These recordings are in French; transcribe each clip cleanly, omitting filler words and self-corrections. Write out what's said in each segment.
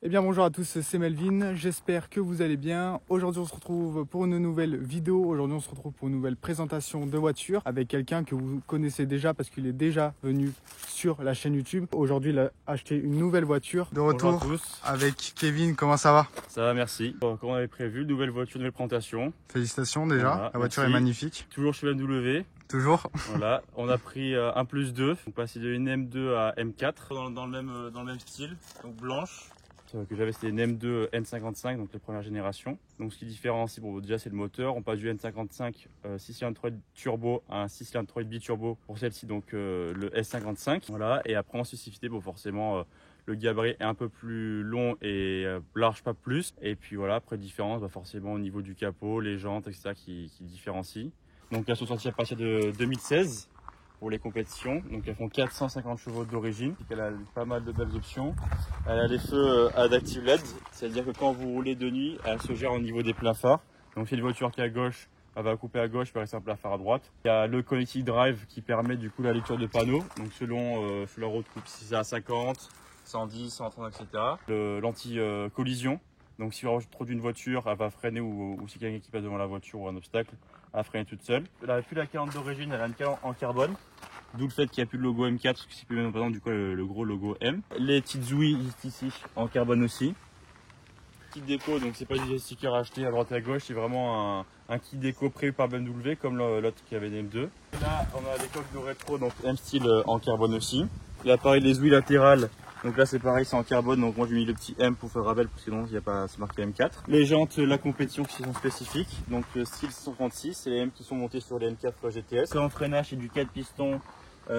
Eh bien bonjour à tous, c'est Melvin, j'espère que vous allez bien. Aujourd'hui on se retrouve pour une nouvelle vidéo, aujourd'hui on se retrouve pour une nouvelle présentation de voiture avec quelqu'un que vous connaissez déjà parce qu'il est déjà venu sur la chaîne YouTube. Aujourd'hui il a acheté une nouvelle voiture. De retour avec Kevin, comment ça va? Ça va, merci. Comme on avait prévu, nouvelle voiture, nouvelle présentation. Félicitations déjà, voilà, la voiture est magnifique. Toujours chez BMW. Toujours. Voilà, on a pris un plus 2, on passé de une M2 à M4 dans le même style, donc blanche. Que j'avais, c'était une M2 N55, donc la première génération. Donc ce qui différencie, bon, déjà c'est le moteur, on passe du N55 6 cylindres 3 turbo à un 6 cylindres 3 biturbo pour celle-ci, donc le S55. Voilà, et après en spécificité, bon, forcément le gabarit est un peu plus long et large, pas plus. Et puis voilà, après différence, bah, forcément au niveau du capot, les jantes, etc. qui différencient. Donc elles sont sorties à partir de 2016 pour les compétitions. Donc elles font 450 chevaux d'origine. Elle a pas mal de belles options. Elle a les feux adaptive LED, c'est-à-dire que quand vous roulez de nuit, elle se gère au niveau des pleins phares. Donc si une voiture qui est à gauche, elle va couper à gauche, puis rester un plein phare à droite. Il y a le Connected Drive qui permet du coup la lecture de panneaux. Donc selon la route, si c'est à 50, 110, 130, etc. L'anti-collision. Donc si on trop d'une voiture, elle va freiner ou si quelqu'un qui passe devant la voiture ou un obstacle, elle va freiner toute seule. Elle n'a plus la calandre d'origine, elle a une calandre en carbone. D'où le fait qu'il n'y a plus le logo M4, parce que c'est plus maintenant du coup le gros logo M. Les petites ouïes ici en carbone aussi. Kit déco, donc c'est pas des stickers achetés à droite et à gauche, c'est vraiment un kit déco prévu par BMW comme l'autre qui avait des M2. Et là on a les coques de rétro, donc M style en carbone aussi. Là pareil, les ouïes latérales. Donc là c'est pareil, c'est en carbone, donc moi j'ai mis le petit M pour faire rappel, parce que sinon il n'y a pas, c'est marqué M4. Les jantes, la compétition qui sont spécifiques, donc style 636, c'est les M qui sont montés sur les M4 GTS. En freinage c'est du 4 pistons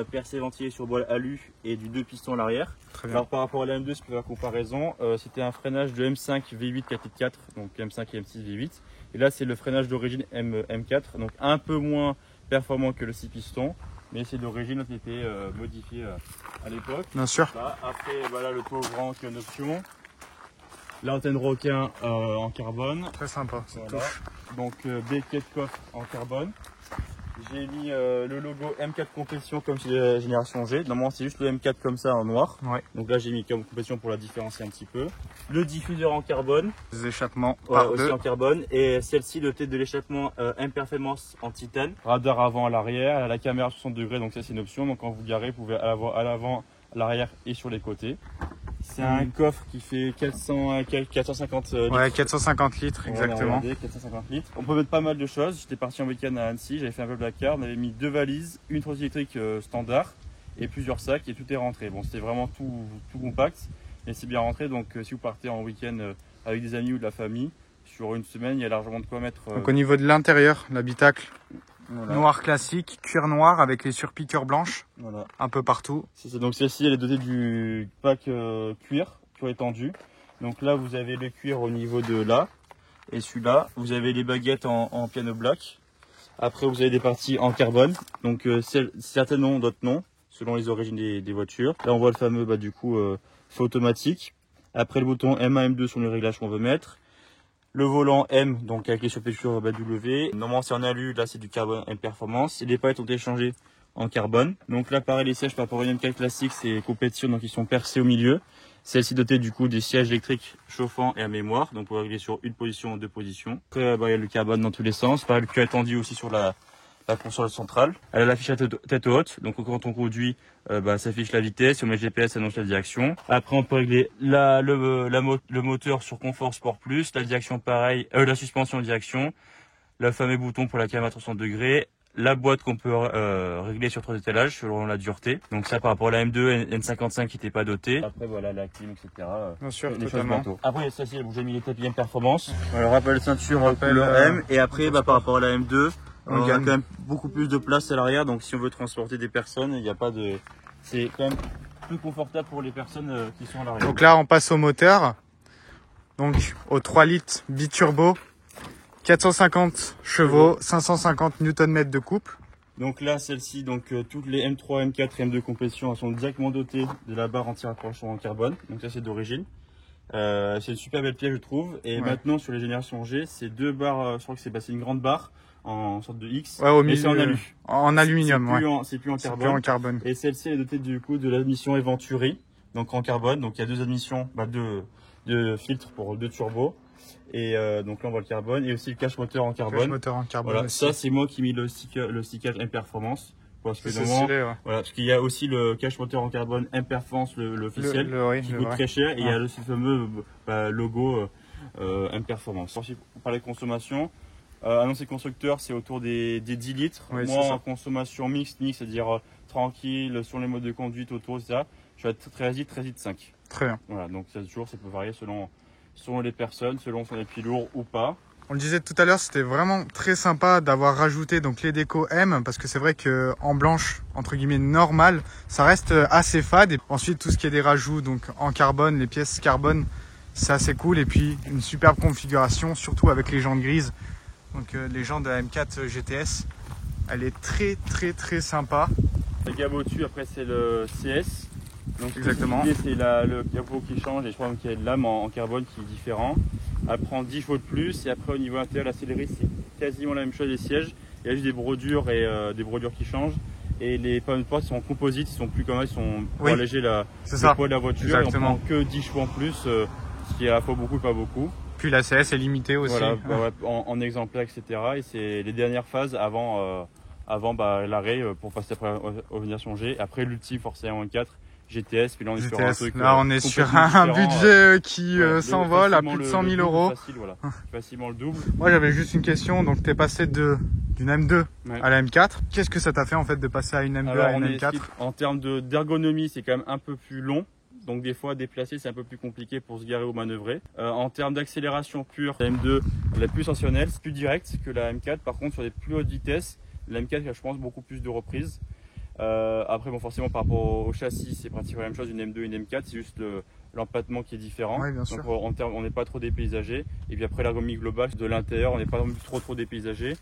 percé ventilé sur boîte alu et du 2 pistons à l'arrière. Alors par rapport à la M2, c'est pour la comparaison, c'était un freinage de M5 V8 4x4, donc M5 et M6 V8. Et là c'est le freinage d'origine M4, donc un peu moins performant que le 6 pistons. Mais c'est d'origine, qui était modifié à l'époque. Bien sûr. Là, après, voilà le toit ouvrant qui est une option. L'antenne requin en carbone. Très sympa, ça touche. Donc béquet de coffre en carbone. J'ai mis le logo M4 Compétition comme chez la génération G. Normalement c'est juste le M4 comme ça en noir. Ouais. Donc là j'ai mis comme compétition pour la différencier un petit peu. Le diffuseur en carbone. Les échappements aussi en carbone. Et celle-ci dotée de l'échappement M-Performance en titane. Radar avant à l'arrière. La caméra 60 degrés, donc ça c'est une option. Donc quand vous garez, vous pouvez avoir à l'avant, à l'arrière et sur les côtés. C'est un coffre qui fait 450 litres. Ouais, 450 litres, exactement. Regardez, 450 litres. On peut mettre pas mal de choses. J'étais parti en week-end à Annecy, j'avais fait un peu Dakar. On avait mis 2 valises, une trottinette électrique standard et plusieurs sacs et tout est rentré. Bon, c'était vraiment tout compact, mais c'est bien rentré. Donc si vous partez en week-end avec des amis ou de la famille, sur une semaine, il y a largement de quoi mettre. Donc au niveau de l'intérieur, l'habitacle. Voilà. Noir classique, cuir noir avec les surpiqûres blanches, voilà. Un peu partout. C'est ça. Donc celle-ci, elle est dotée du pack cuir étendu. Donc là, vous avez le cuir au niveau de là. Et celui-là, vous avez les baguettes en piano black. Après, vous avez des parties en carbone. Donc certains noms, d'autres non, selon les origines des voitures. Là, on voit le fameux, du coup, feu automatique. Après, le bouton M1, M2 sont les réglages qu'on veut mettre. Le volant M, donc avec les surpiqûres W. Normalement c'est en alu, là c'est du carbone M Performance. Et les palettes ont été changées en carbone. Donc là pareil, les sièges par rapport à une M4 classique, c'est compétition, donc ils sont percés au milieu. Celle-ci dotée du coup des sièges électriques chauffants et à mémoire, donc pour régler sur une position ou deux positions. Après il y a le carbone dans tous les sens, pareil le cuir étendu aussi sur la console centrale. Elle a l'affichage tête haute, donc quand on conduit, ça affiche la vitesse, si on met le GPS, ça annonce la direction. Après on peut régler le moteur sur confort sport plus, la direction pareil, la suspension direction, le fameux bouton pour la caméra 360 degrés, la boîte qu'on peut régler sur 3 étalages selon la dureté. Donc ça par rapport à la M2 N55 qui n'était pas dotée. Après voilà la clim, etc. Bien sûr, les totalement. Après ça c'est, vous avez mis les tapis M Performance. Alors rappel ceinture couleur M et après par rapport à la M2. Il y a quand même beaucoup plus de place à l'arrière, donc si on veut transporter des personnes, il n'y a pas de. C'est quand même plus confortable pour les personnes qui sont à l'arrière. Donc là, on passe au moteur. Donc au 3 litres biturbo, 450 chevaux, 550 Nm de couple. Donc là, celle-ci, toutes les M3, M4 et M2 compétition sont directement dotées de la barre anti-rapprochement en carbone. Donc ça, c'est d'origine. C'est une super belle pièce, je trouve. Et maintenant, sur les générations G, c'est 2 barres. Je crois que c'est une grande barre en sorte de X. Ouais, au milieu, c'est en alu. En aluminium, c'est plus en carbone. Plus en carbone. Et celle-ci est dotée du coup de l'admission Eventuri, donc en carbone. Donc il y a 2 admissions, de filtre pour 2 turbos. Et donc là on voit le carbone et aussi le cache moteur en carbone. Cache moteur en carbone. Voilà, aussi. ça c'est moi qui ai mis le stickage M Performance. Parce que stylé, ouais. voilà, parce qu'il y a aussi le cache moteur en carbone M Performance, l'officiel, qui coûte très cher. Et il y a le fameux logo M Performance. Ensuite, on parlait de consommation. Annoncé constructeur, c'est autour des 10 litres. Oui, moi, en consommation mixte, c'est-à-dire tranquille, sur les modes de conduite autour, etc. Je suis à 13 litres, 5. Très bien. Voilà, donc ça peut varier selon les personnes, selon si on est plus lourd ou pas. On le disait tout à l'heure, c'était vraiment très sympa d'avoir rajouté donc les décos M, parce que c'est vrai que en blanche, entre guillemets normale, ça reste assez fade. Et ensuite, tout ce qui est des rajouts donc en carbone, les pièces carbone, c'est assez cool. Et puis une superbe configuration, surtout avec les jantes grises. Donc les jantes de la M4 GTS, elle est très sympa. Le gabot dessus, après c'est le CS. Donc exactement. C'est le capot qui change et je crois qu'il y a une lame en carbone qui est différent. Elle prend 10 chevaux de plus et après au niveau intérieur, la sellerie c'est quasiment la même chose, les sièges. Il y a juste des brodures et des brodures qui changent. Et les panneaux de porte sont en composite, ils sont plus comme ça, ils sont pour alléger le poids de la voiture. Exactement. Et on prend que 10 chevaux en plus, ce qui est à la fois beaucoup et pas beaucoup. Puis la CS est limitée aussi. Voilà, en exemplaire, etc. Et c'est les dernières phases avant l'arrêt pour passer après au version G. Après l'ultime forcément M4. GTS, puis là on est sur un truc. Là on est sur un budget qui s'envole à plus de 100 000 euros. Facile, voilà. Facilement le double. Moi j'avais juste une question, donc tu es passé d'une M2 à la M4. Qu'est-ce que ça t'a fait en fait de passer à une M2 à une M4? En termes d'ergonomie, c'est quand même un peu plus long. Donc des fois déplacer c'est un peu plus compliqué pour se garer ou manœuvrer. En termes d'accélération pure, la M2 elle est plus sensationnelle, c'est plus direct que la M4. Par contre sur des plus hautes vitesses, la M4 a je pense beaucoup plus de reprises. Après bon forcément par rapport au châssis c'est pratiquement la même chose, une M2 et une M4, c'est juste l'empattement qui est différent. Oui, donc on n'est pas trop dépaysagé. Et puis après l'ergonomie globale de l'intérieur on n'est pas trop dépaysagé.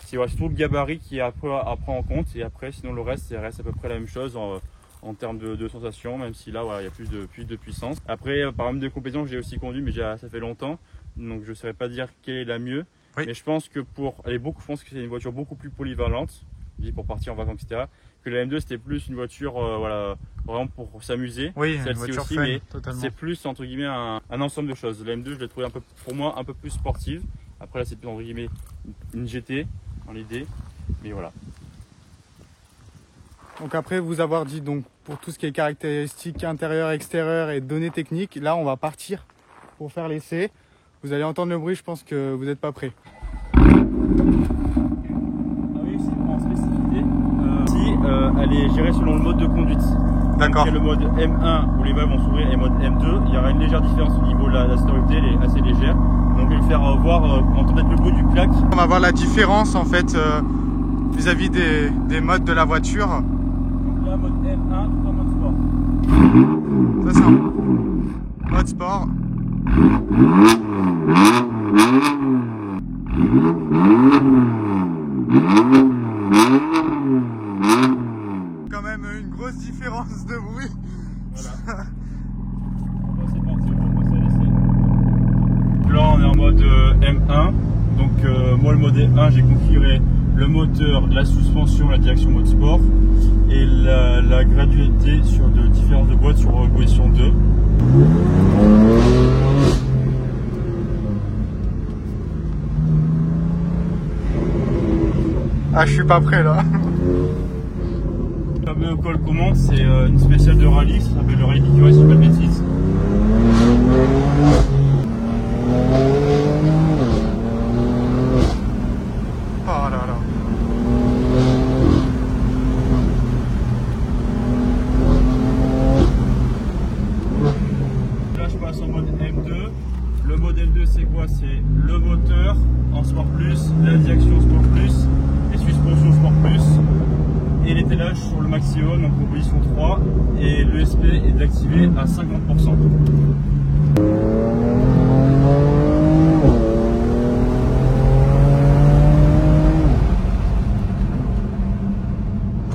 C'est surtout le gabarit qui est à prendre en compte et après sinon le reste ça reste à peu près la même chose en termes de sensation, même si là voilà, il y a plus de puissance. Après par exemple de compétences j'ai aussi conduit mais ça fait longtemps donc je ne saurais pas dire quelle est la mieux. Oui. Mais je pense que je pense que c'est une voiture beaucoup plus polyvalente pour partir en vacances etc. Que la M2 c'était plus une voiture voilà, vraiment pour s'amuser. Oui, une voiture aussi, fun, mais totalement. C'est plus entre guillemets un ensemble de choses. La M2 je l'ai trouvée pour moi un peu plus sportive. Après là c'est plus entre guillemets une GT dans l'idée, mais voilà. Donc après vous avoir dit donc pour tout ce qui est caractéristiques intérieures, extérieures et données techniques, là on va partir pour faire l'essai. Vous allez entendre le bruit, je pense que vous n'êtes pas prêts. Elle est gérée selon le mode de conduite. D'accord. Il y a le mode M1 où les valves vont s'ouvrir et le mode M2. Il y aura une légère différence au niveau de la sonorité, elle est assez légère. Donc je vais le faire voir, entendre le bruit du clac. On va voir la différence en fait vis-à-vis des modes de la voiture. Donc là, mode M1 tout en mode sport. C'est ça. Mode sport. Quand même une grosse différence de bruit. Voilà. C'est parti, on va passer à l'essai. Là on est en mode M1. Donc moi le mode M1 j'ai configuré le moteur, la suspension, la direction mode sport et la gradualité sur de différence de boîte sur position 2. Ah je suis pas prêt là. Le fameux call commande c'est une spéciale de rallye, ça s'appelle le rallye piquet si je ne dis pas de bêtises. Oh là là. Là je passe en mode M2. Le mode M2 c'est quoi? C'est le moteur en Sport Plus, la direction Sport Plus, les suspensions Sport Plus et l'étayage sur le maximum, donc en position 3 et l'ESP est activé à 50%.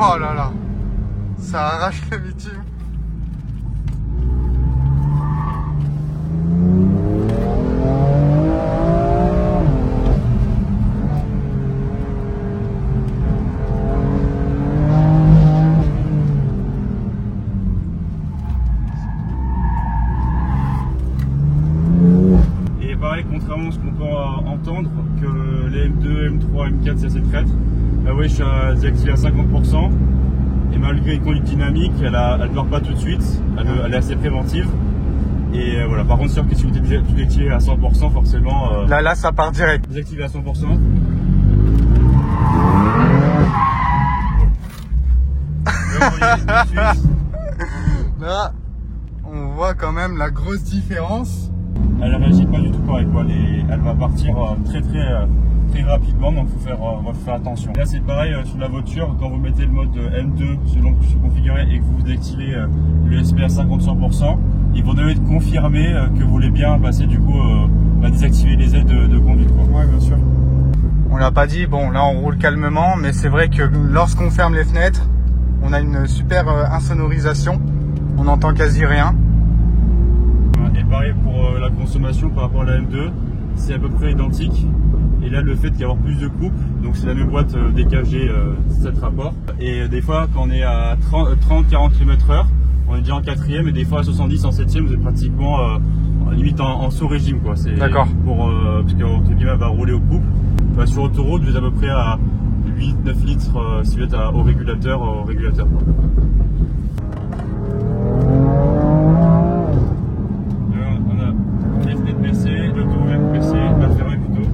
Oh là là, ça arrache le bitume. contrairement à ce qu'on peut entendre, que les M2, M3, M4 c'est assez traître. La wesh désactivée à 50%. Et malgré une conduite dynamique, elle ne dort pas tout de suite. Elle est assez préventive. Et voilà, par contre, sûr que si vous désactivez à 100%, forcément. Là, ça part direct. Désactivé à 100%. Là, on voit quand même la grosse différence. Elle réagit pas du tout pareil, quoi. Elle va partir très rapidement, donc il faut faire attention. Là c'est pareil sur la voiture, quand vous mettez le mode M2 selon que c'est configuré et que vous désactivez l'USB à 50-100%, il vous devez confirmer que vous voulez bien passer du coup désactiver les aides de conduite, quoi. Ouais, bien sûr. On l'a pas dit, bon là on roule calmement, mais c'est vrai que lorsqu'on ferme les fenêtres, on a une super insonorisation, on n'entend quasi rien. Et pareil pour la consommation par rapport à la M2, c'est à peu près identique. Et là, le fait d'y avoir plus de coupe, donc c'est la même boîte DKG 7 rapports. Et des fois, quand on est à 30-40 km/h, on est déjà en 4ème, et des fois à 70 en 7ème, vous êtes pratiquement limite en sous-régime, quoi. D'accord. Parce que guillemets va rouler aux coupes. Sur autoroute, vous êtes à peu près à 8-9 litres si vous êtes au régulateur. Quoi. On a les fenêtres baissées, l'auto même baissé, la fermée plutôt.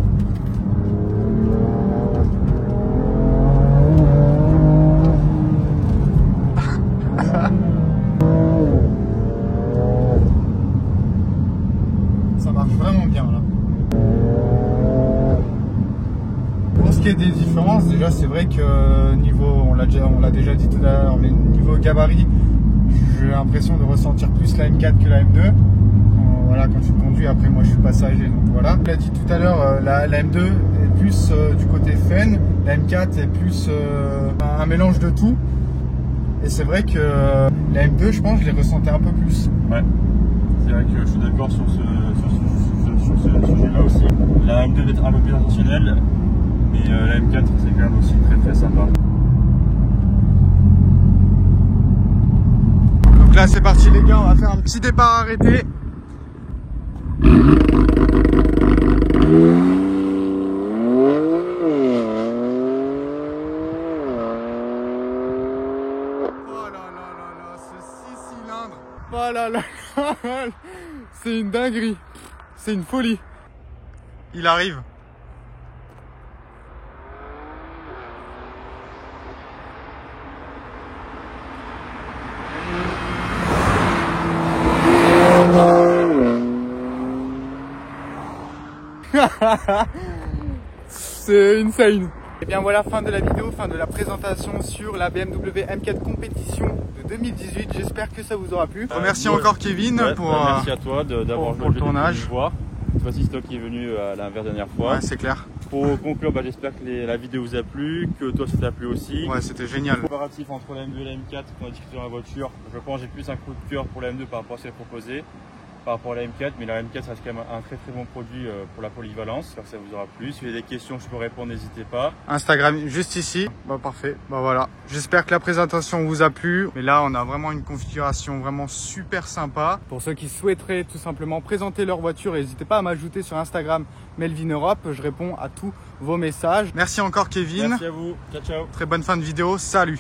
Ça marche vraiment bien là. Pour ce qui est des différences, déjà c'est vrai que niveau, on l'a déjà dit tout à l'heure, mais niveau gabarit, j'ai l'impression de ressentir plus la M4 que la M2. Voilà, quand tu conduis, après moi je suis passager, donc voilà. On l'a dit tout à l'heure, la M2 est plus du côté fun, la M4 est plus un mélange de tout. Et c'est vrai que la M2, je pense, je les ressentais un peu plus. Ouais, c'est vrai que je suis d'accord sur ce sujet-là aussi. La M2 d'être un peu plus intentionnelle, mais la M4 c'est quand même aussi très sympa. Donc là c'est parti les gars, on va faire un petit départ arrêté. Oh là là, c'est une dinguerie, c'est une folie. Il arrive. C'est insane. Et bien voilà, fin de la vidéo, fin de la présentation sur la BMW M4 Compétition de 2018. J'espère que ça vous aura plu. Remercie encore Kevin merci à toi d'avoir pour le tournage. Cette fois-ci c'est toi qui es venu à la dernière fois. Ouais, c'est clair. Pour conclure, j'espère que la vidéo vous a plu, que toi ça t'a plu aussi. Ouais, c'était génial. Le comparatif entre la M2 et la M4 qu'on a discuté dans la voiture, je pense que j'ai plus un coup de cœur pour la M2 par rapport à ce qu'elle proposait, par rapport à la M4, mais la M4 reste quand même un très bon produit pour la polyvalence. J'espère que ça vous aura plu. Si vous avez des questions, je peux répondre, n'hésitez pas. Instagram juste ici. Bah parfait. Bah voilà. J'espère que la présentation vous a plu. Mais là, on a vraiment une configuration vraiment super sympa. Pour ceux qui souhaiteraient tout simplement présenter leur voiture, n'hésitez pas à m'ajouter sur Instagram Melvin Europe. Je réponds à tous vos messages. Merci encore Kevin. Merci à vous. Ciao. Très bonne fin de vidéo. Salut.